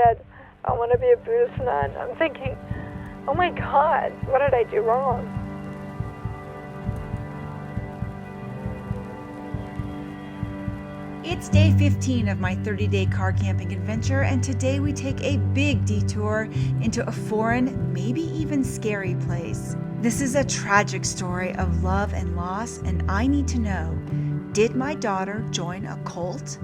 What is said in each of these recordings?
said, I want to be a Buddhist nun. I'm thinking, oh my God, what did I do wrong? It's day 15 of my 30-day car camping adventure, and today we take a big detour into a foreign, maybe even scary place. This is a tragic story of love and loss, and I need to know, did my daughter join a cult?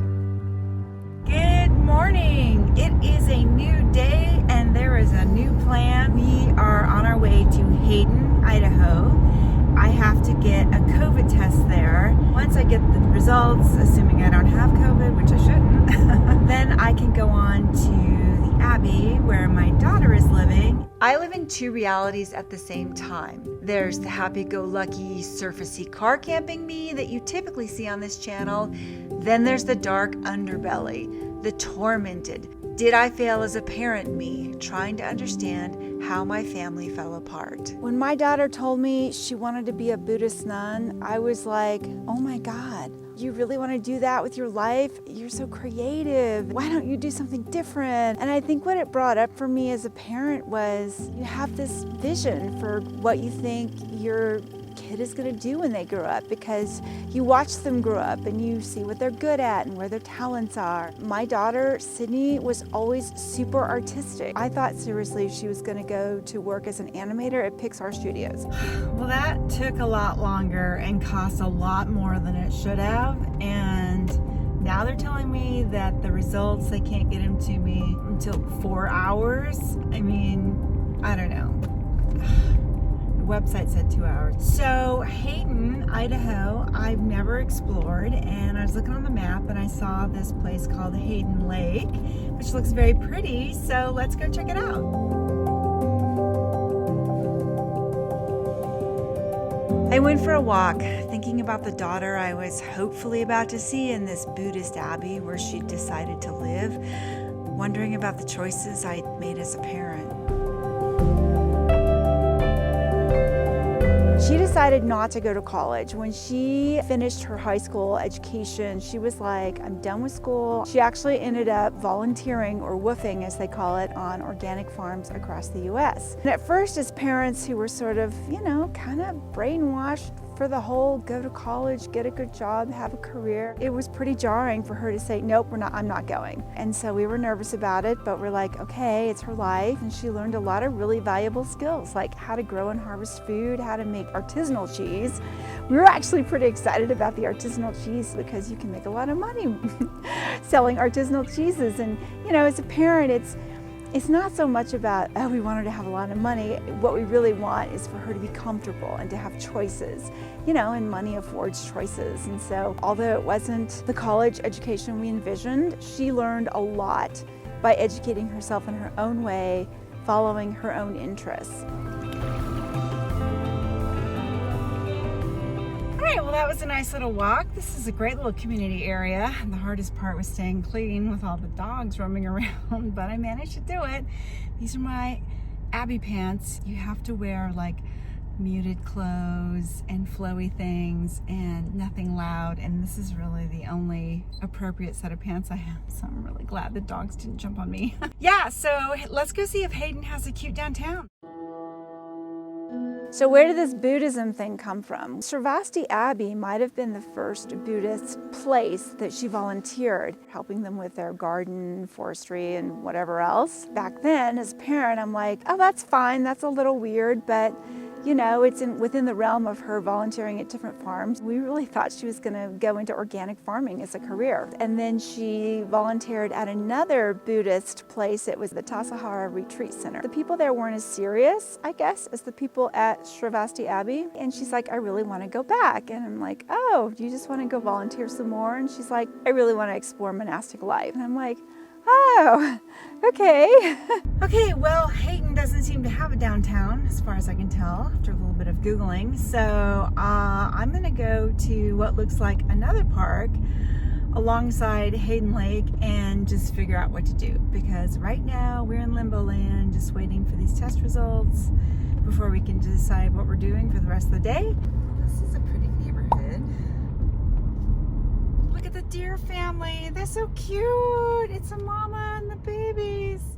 Good morning! It is a new day and there is a new plan. We are on our way to Hayden, Idaho. I have to get a COVID test there. Once I get the results, assuming I don't have COVID, which I shouldn't, then I can go on to the Abbey where my daughter is living. I live in two realities at the same time. There's the happy-go-lucky, surfacey car camping me that you typically see on this channel. Then there's the dark underbelly, the tormented, did I fail as a parent me, trying to understand how my family fell apart. When my daughter told me she wanted to be a Buddhist nun, I was like, oh my God, you really want to do that with your life? You're so creative. Why don't you do something different? And I think what it brought up for me as a parent was you have this vision for what you think your kid is going to do when they grow up, because you watch them grow up and you see what they're good at and where their talents are. My daughter, Sydney, was always super artistic. I thought seriously she was going to go to work as an animator at Pixar Studios. Well, that took a lot longer and cost a lot more than it should have, and now they're telling me that the results, they can't get them to me until 4 hours. I mean, I don't know. Website said 2 hours. So Hayden, Idaho, I've never explored, and I was looking on the map and I saw this place called Hayden Lake, which looks very pretty, so let's go check it out. I went for a walk, thinking about the daughter I was hopefully about to see in this Buddhist abbey where she decided to live, wondering about the choices I'd made as a parent. She decided not to go to college. When she finished her high school education, she was like, I'm done with school. She actually ended up volunteering, or woofing as they call it, on organic farms across the US. And at first, as parents who were sort of, kind of brainwashed for the whole go to college, get a good job, have a career, it was pretty jarring for her to say, nope, I'm not going. And so we were nervous about it, but we're like, okay, it's her life. And she learned a lot of really valuable skills, like how to grow and harvest food, how to make artisanal cheese. We were actually pretty excited about the artisanal cheese because you can make a lot of money selling artisanal cheeses. And as a parent, it's not so much about, oh, we want her to have a lot of money. What we really want is for her to be comfortable and to have choices, and money affords choices. And so although it wasn't the college education we envisioned, she learned a lot by educating herself in her own way, following her own interests. All right, well, that was a nice little walk. This is a great little community area. The hardest part was staying clean with all the dogs roaming around, but I managed to do it. These are my Abbey pants. You have to wear like muted clothes and flowy things and nothing loud, and this is really the only appropriate set of pants I have, so I'm really glad the dogs didn't jump on me. Yeah, so let's go see if Hayden has a cute downtown. So where did this Buddhism thing come from? Sravasti Abbey might have been the first Buddhist place that she volunteered, helping them with their garden, forestry, and whatever else. Back then, as a parent, I'm like, oh, that's fine, that's a little weird, but it's within the realm of her volunteering at different farms. We really thought she was going to go into organic farming as a career. And then she volunteered at another Buddhist place. It was the Tassajara Retreat Center. The people there weren't as serious, I guess, as the people at Sravasti Abbey. And she's like, I really want to go back. And I'm like, oh, do you just want to go volunteer some more? And she's like, I really want to explore monastic life. And I'm like, oh, okay. Okay, well, Hayden doesn't seem to have a downtown, as far as I can tell, after a little bit of Googling. So I'm gonna go to what looks like another park alongside Hayden Lake and just figure out what to do. Because right now we're in limbo land, just waiting for these test results before we can decide what we're doing for the rest of the day. This is a pretty neighborhood. Look at the deer family. They're so cute. It's a mama and the babies.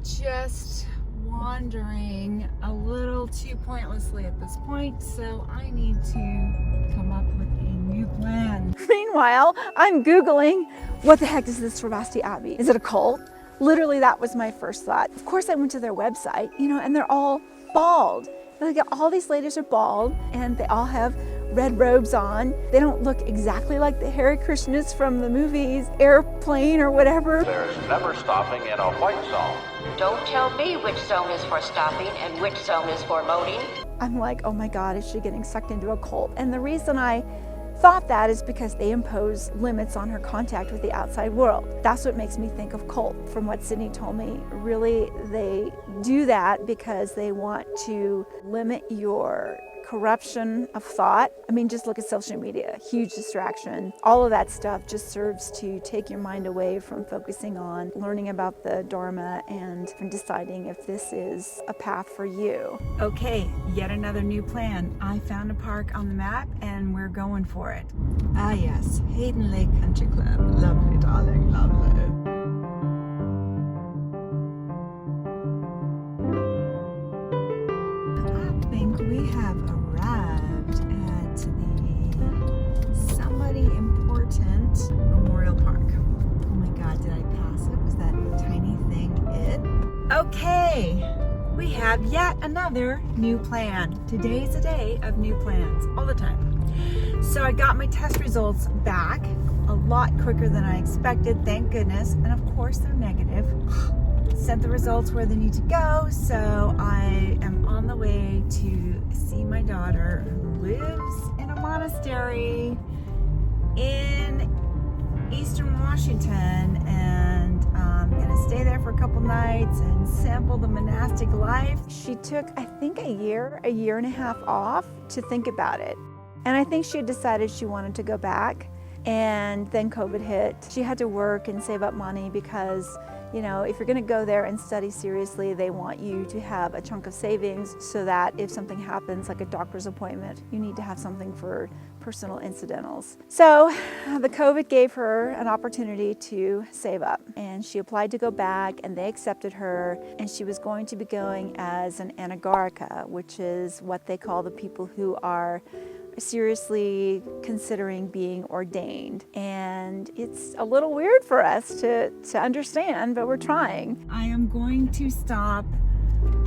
just wandering a little too pointlessly at this point, so I need to come up with a new plan. Meanwhile, I'm Googling, what the heck is this Sravasti Abbey? Is it a cult? Literally, that was my first thought. Of course, I went to their website, and they're all bald. Like, all these ladies are bald, and they all have red robes on. They don't look exactly like the Hare Krishnas from the movies, Airplane or whatever. There's never stopping in a white zone. Don't tell me which zone is for stopping and which zone is for loading. I'm like, oh my God, is she getting sucked into a cult? And the reason I thought that is because they impose limits on her contact with the outside world. That's what makes me think of cult. From what Sydney told me, really they do that because they want to limit your corruption of thought. I mean, just look at social media, huge distraction. All of that stuff just serves to take your mind away from focusing on learning about the Dharma and from deciding if this is a path for you. Okay, yet another new plan. I found a park on the map and we're going for it. Ah yes, Hayden Lake Country Club. Lovely, darling, lovely. I think we have arrived at the somebody important Memorial Park. Oh my God, did I pass it? Was that tiny thing it? Okay, we have yet another new plan. Today's a day of new plans, all the time. So I got my test results back a lot quicker than I expected, thank goodness. And of course they're negative. Sent the results where they need to go, so I am on the way to see my daughter who lives in a monastery in Eastern Washington, and I'm gonna stay there for a couple nights and sample the monastic life. She took, I think, a year and a half off to think about it, and I think she had decided she wanted to go back, and then COVID hit. She had to work and save up money because if you're going to go there and study seriously, they want you to have a chunk of savings so that if something happens, like a doctor's appointment, you need to have something for personal incidentals. So the COVID gave her an opportunity to save up, and she applied to go back, and they accepted her, and she was going to be going as an Anagarika, which is what they call the people who are seriously considering being ordained. And it's a little weird for us to understand, but we're trying. I am going to stop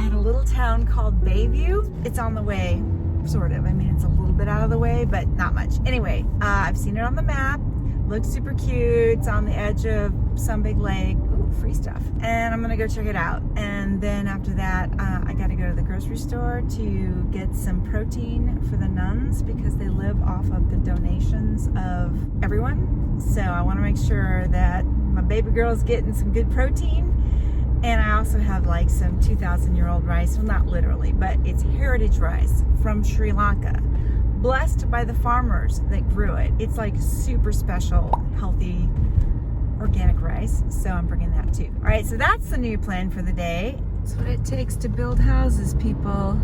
at a little town called Bayview. It's on the way, sort of. I mean, it's a little bit out of the way, but not much. Anyway, I've seen it on the map. Looks super cute. It's on the edge of some big lake. Ooh, free stuff. And I'm gonna go check it out. And then after that, I gotta go to the grocery store to get some protein for the nuns because they live off of the donations of everyone. So I wanna make sure that my baby girl is getting some good protein. And I also have like some 2,000-year-old rice. Well, not literally, but it's heritage rice from Sri Lanka. Blessed by the farmers that grew it. It's like super special, healthy, organic rice. So I'm bringing that too. All right, so that's the new plan for the day. That's what it takes to build houses, people.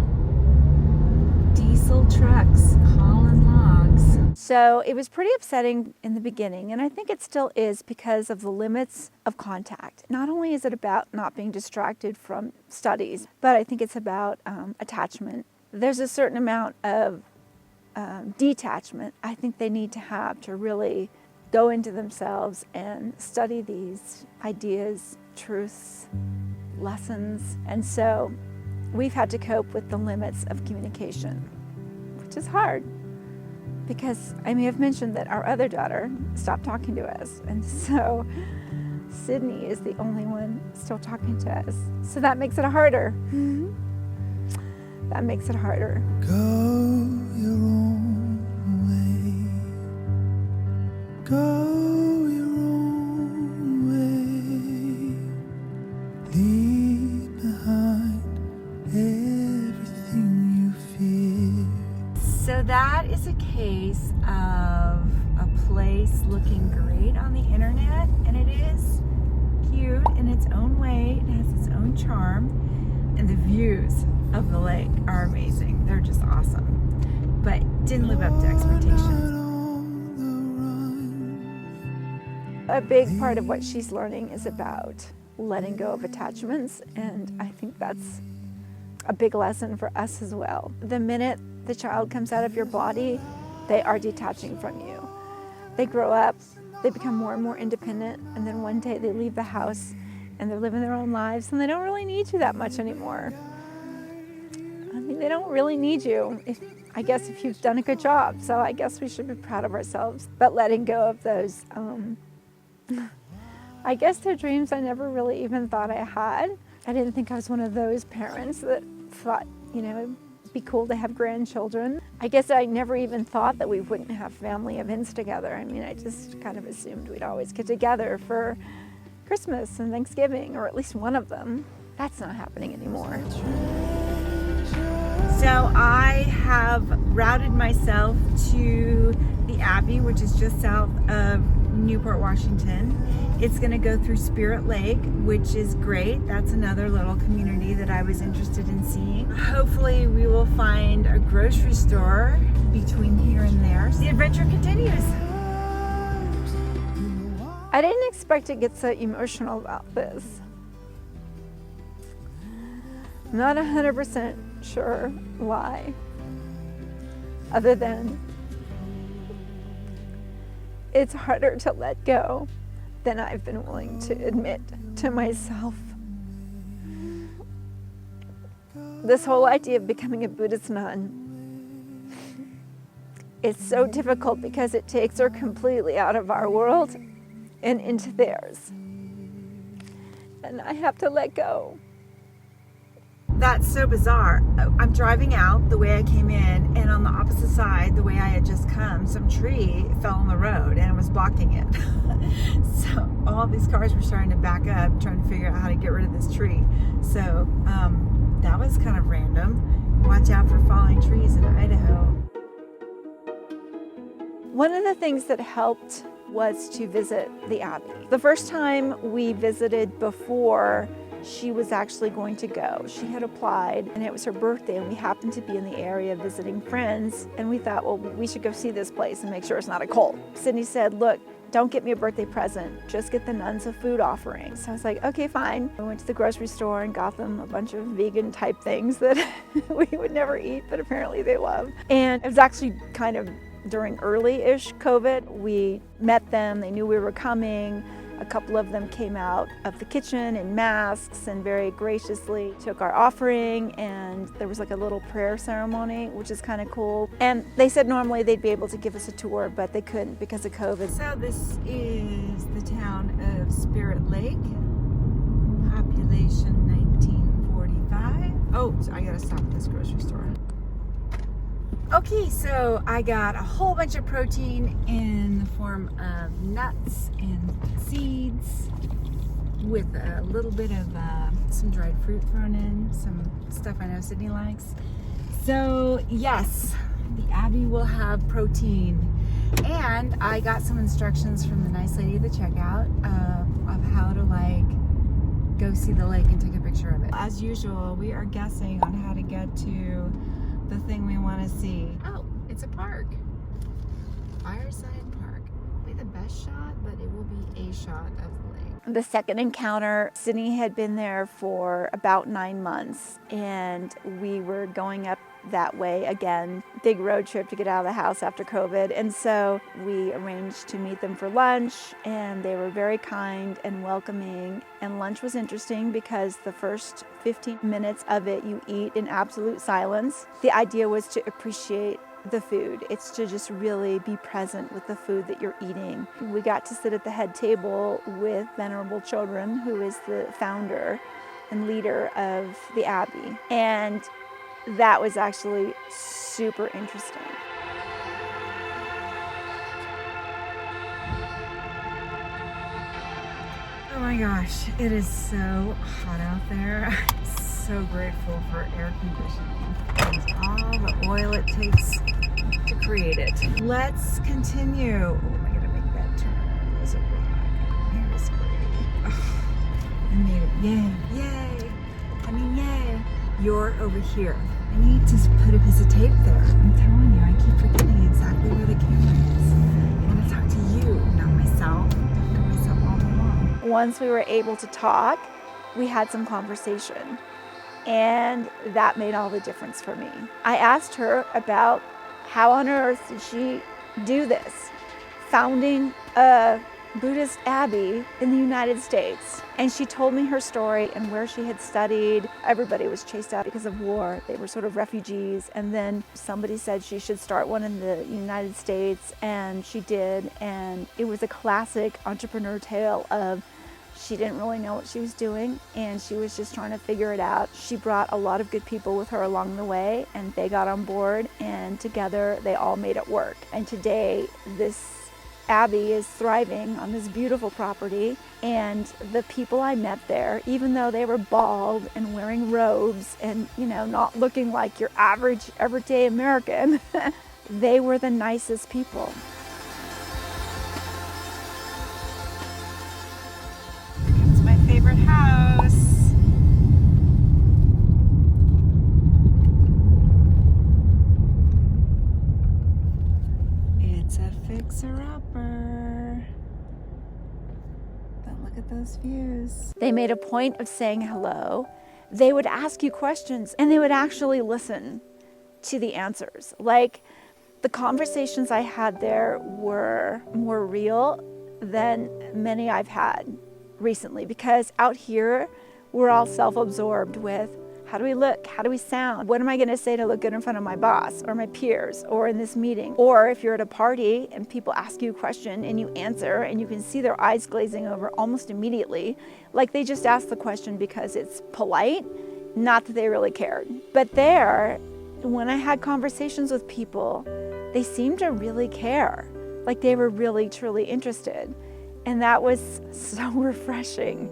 Diesel trucks hauling logs. So it was pretty upsetting in the beginning, and I think it still is because of the limits of contact. Not only is it about not being distracted from studies, but I think it's about attachment. There's a certain amount of detachment I think they need to have to really go into themselves and study these ideas, truths, lessons. And so we've had to cope with the limits of communication, which is hard because I may have mentioned that our other daughter stopped talking to us, and so Sydney is the only one still talking to us. So that makes it harder. That makes it harder. Go your own way. Go your own way. Leave behind everything you fear. So that is a case of a place looking great on the internet, and it is cute in its own way. It has its own charm, and the views of the lake are amazing. They're just awesome, but didn't live up to expectations. A big part of what she's learning is about letting go of attachments, and I think that's a big lesson for us as well. The minute the child comes out of your body, they are detaching from you. They grow up, they become more and more independent, and then one day they leave the house and they're living their own lives, and they don't really need you that much anymore. I mean, they don't really need you, I guess, if you've done a good job. So I guess we should be proud of ourselves. But letting go of those, I guess they're dreams I never really even thought I had. I didn't think I was one of those parents that thought, it'd be cool to have grandchildren. I guess I never even thought that we wouldn't have family events together. I mean, I just kind of assumed we'd always get together for Christmas and Thanksgiving, or at least one of them. That's not happening anymore. So I have routed myself to the Abbey, which is just south of Newport, Washington. It's going to go through Spirit Lake, which is great. That's another little community that I was interested in seeing. Hopefully we will find a grocery store between here and there. The adventure continues. I didn't expect to get so emotional about this. I'm not 100% sure why, other than it's harder to let go than I've been willing to admit to myself. This whole idea of becoming a Buddhist nun, it's so difficult because it takes her completely out of our world and into theirs. And I have to let go. That's so bizarre. I'm driving out the way I came in, and on the opposite side, the way I had just come, some tree fell on the road and it was blocking it. So all these cars were starting to back up, trying to figure out how to get rid of this tree. So that was kind of random. Watch out for falling trees in Idaho. One of the things that helped was to visit the Abbey. The first time we visited before she was actually going to go. She had applied, and it was her birthday, and we happened to be in the area visiting friends, and we thought, well, we should go see this place and make sure it's not a cult. Sydney said, look, don't get me a birthday present, just get the nuns a food offering. So I was like, okay, fine. I went to the grocery store and got them a bunch of vegan type things that we would never eat, but apparently they love. And it was actually kind of during early-ish COVID. We met them, they knew we were coming. A couple of them came out of the kitchen in masks and very graciously took our offering, and there was like a little prayer ceremony, which is kind of cool. And they said normally they'd be able to give us a tour, but they couldn't because of COVID. So this is the town of Spirit Lake, population 1945. Oh, so I gotta stop at this grocery store. Okay, so I got a whole bunch of protein in the form of nuts and seeds with a little bit of some dried fruit thrown in, some stuff I know Sydney likes. So yes, the Abbey will have protein. And I got some instructions from the nice lady at the checkout of how to go see the lake and take a picture of it. As usual, we are guessing on how to get to the thing we want to see. Oh, it's a park. Fireside Park. Be the best shot, but it will be a shot of the lake. The second encounter, Sydney had been there for about 9 months, and we were going up that way again. Big road trip to get out of the house after COVID. And so we arranged to meet them for lunch, and they were very kind and welcoming. And lunch was interesting because the first 15 minutes of it you eat in absolute silence. The idea was to appreciate the food. It's to just really be present with the food that you're eating. We got to sit at the head table with Venerable Children, who is the founder and leader of the Abbey. And that was actually super interesting. Oh my gosh, it is so hot out there. I'm so grateful for air conditioning. It's all the oil it takes to create it. Let's continue. Oh, I gotta make that turn. There's a rock. Here's great. Oh, I made it. Yay. Yay. I mean, yay. You're over here. I need to put a piece of tape there. I'm telling you, I keep forgetting exactly where the camera is. I want to talk to you, not myself. I talk to myself all day long. once we were able to talk, we had some conversation. And that made all the difference for me. I asked her about how on earth did she do this, founding a Buddhist abbey in the United States. And she told me her story and where she had studied. Everybody was chased out because of war. They were sort of refugees. And then somebody said she should start one in the United States, and she did. And it was a classic entrepreneur tale of she didn't really know what she was doing, and she was just trying to figure it out. She brought a lot of good people with her along the way, and they got on board, and together they all made it work. And today, this abbey is thriving on this beautiful property, and the people I met there, even though they were bald and wearing robes and, you know, not looking like your average everyday American, they were the nicest people. It's my favorite house. It's a fixer-upper. But look at those views. They made a point of saying hello. They would ask you questions, and they would actually listen to the answers. Like, the conversations I had there were more real than many I've had recently, because out here, we're all self-absorbed with how do we look? How do we sound? What am I going to say to look good in front of my boss or my peers or in this meeting? Or if you're at a party and people ask you a question and you answer and you can see their eyes glazing over almost immediately, like they just asked the question because it's polite, not that they really cared. But there, when I had conversations with people, they seemed to really care. Like they were really, truly interested. And that was so refreshing.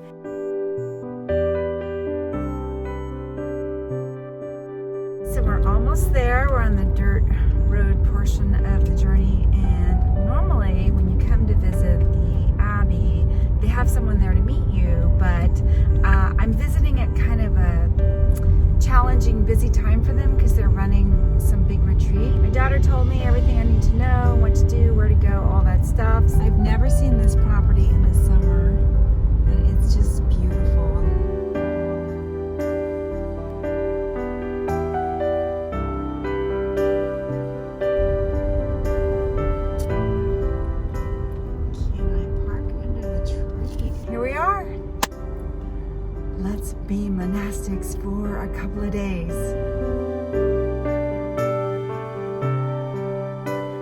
So we're almost there. We're on the dirt road portion of the journey, and normally when you come to visit the Abbey, they have someone there to meet you, but I'm visiting at kind of a challenging, busy time for them because they're running some big retreat. My daughter told me everything I need to know, what to do, where to go, all that stuff. I've never seen this property in the summer, and it's just beautiful. Let's be monastics for a couple of days.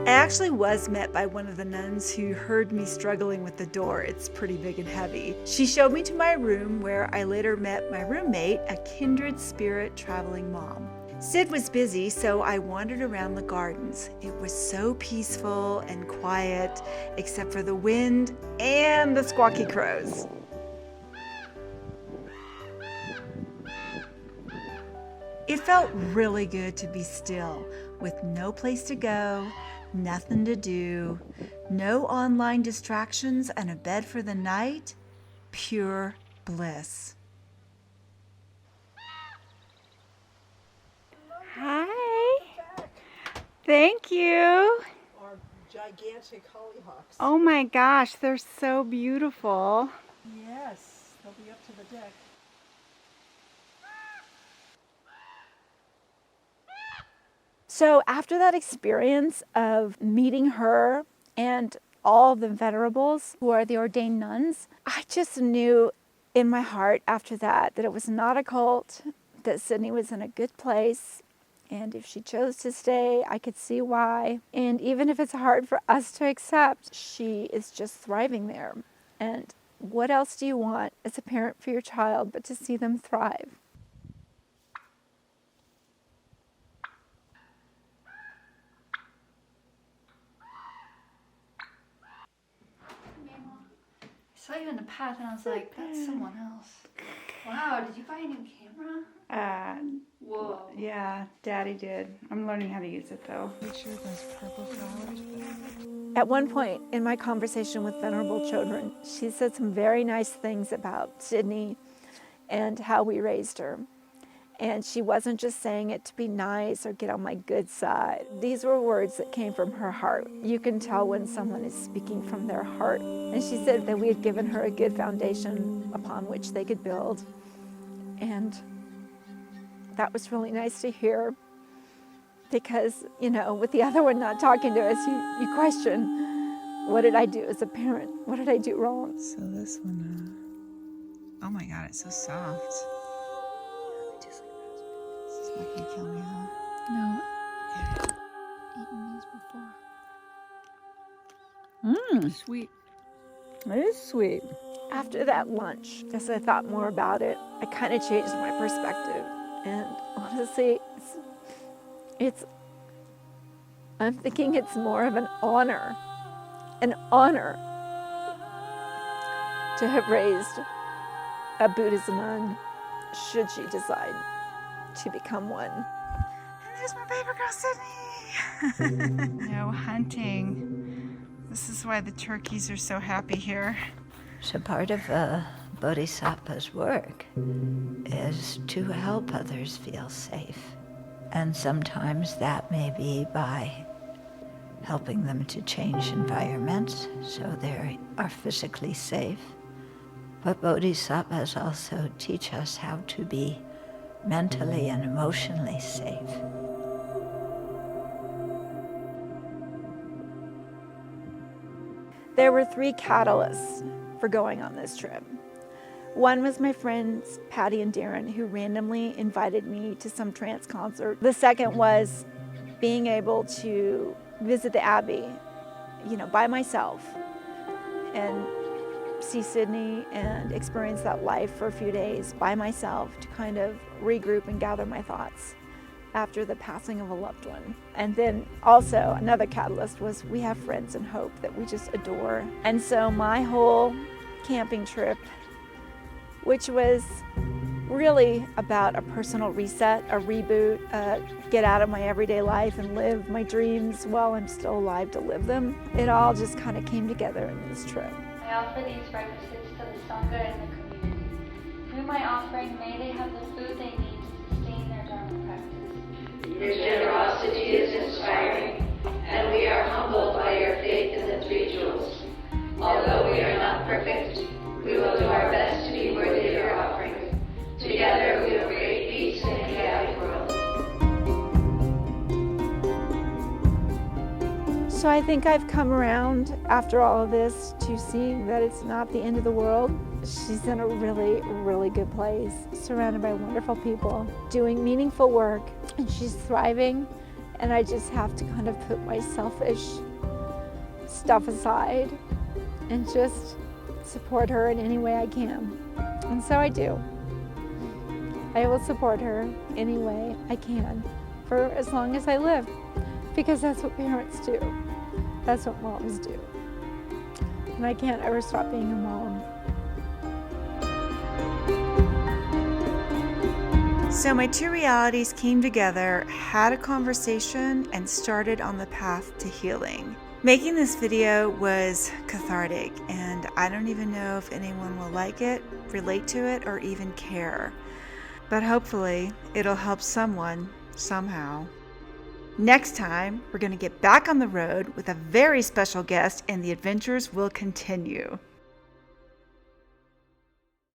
I actually was met by one of the nuns who heard me struggling with the door. It's pretty big and heavy. She showed me to my room, where I later met my roommate, a kindred spirit traveling mom. Sid was busy, so I wandered around the gardens. It was so peaceful and quiet, except for the wind and the squawky crows. It felt really good to be still, with no place to go, nothing to do, no online distractions, and a bed for the night. Pure bliss. Hi. Thank you. Our gigantic hollyhocks. Oh my gosh, they're so beautiful. Yes, they'll be up to the deck. So after that experience of meeting her and all the venerables who are the ordained nuns, I just knew in my heart after that it was not a cult, that Sydney was in a good place. And if she chose to stay, I could see why. And even if it's hard for us to accept, she is just thriving there. And what else do you want as a parent for your child but to see them thrive? I saw you in the path and I was like, that's someone else. Wow, did you buy a new camera? Whoa. Yeah, Daddy did. I'm learning how to use it though. Make sure those purple flowers. At one point in my conversation with venerable children, she said some very nice things about Sydney and how we raised her. And she wasn't just saying it to be nice or get on my good side. These were words that came from her heart. You can tell when someone is speaking from their heart. And she said that we had given her a good foundation upon which they could build. And that was really nice to hear, because, you know, with the other one not talking to us, you question, what did I do as a parent? What did I do wrong? So this one, oh my God, it's so soft. This is not gonna kill me, huh? No. Okay. Eaten these before. Sweet. It is sweet. After that lunch, as I thought more about it, I kind of changed my perspective. And honestly, I'm thinking it's more of an honor to have raised a Buddhist nun, should she decide to become one. And there's my baby girl, Sydney. No hunting. This is why the turkeys are so happy here. So part of a bodhisattva's work is to help others feel safe. And sometimes that may be by helping them to change environments so they are physically safe. But bodhisattvas also teach us how to be mentally and emotionally safe. There were 3 catalysts for going on this trip. One was my friends Patty and Darren, who randomly invited me to some trance concert. The second was being able to visit the Abbey, you know, by myself and see Sydney and experience that life for a few days by myself to kind of regroup and gather my thoughts after the passing of a loved one. And then also another catalyst was we have friends in Hope that we just adore. And so my whole camping trip, which was really about a personal reset, a reboot, get out of my everyday life and live my dreams while I'm still alive to live them. It all just kind of came together in this trip. I offer these requisites to the Sangha and the community. Through my offering, may they have the food they need to sustain their Dharma practice. Your generosity is inspiring, and we are humbled by your faith in the 3 jewels. Although we are not perfect, we will do our best to be worthy of your offering. Together we will create peace in a chaotic world. So I think I've come around after all of this to seeing that it's not the end of the world. She's in a really, really good place, surrounded by wonderful people, doing meaningful work, and she's thriving. And I just have to kind of put my selfish stuff aside and just support her in any way I can. And so I do. I will support her any way I can for as long as I live, because that's what parents do. That's what moms do. And I can't ever stop being a mom. So my 2 realities came together, had a conversation, and started on the path to healing. Making this video was cathartic, and I don't even know if anyone will like it, relate to it, or even care. But hopefully it'll help someone somehow. Next time, we're going to get back on the road with a very special guest, and the adventures will continue.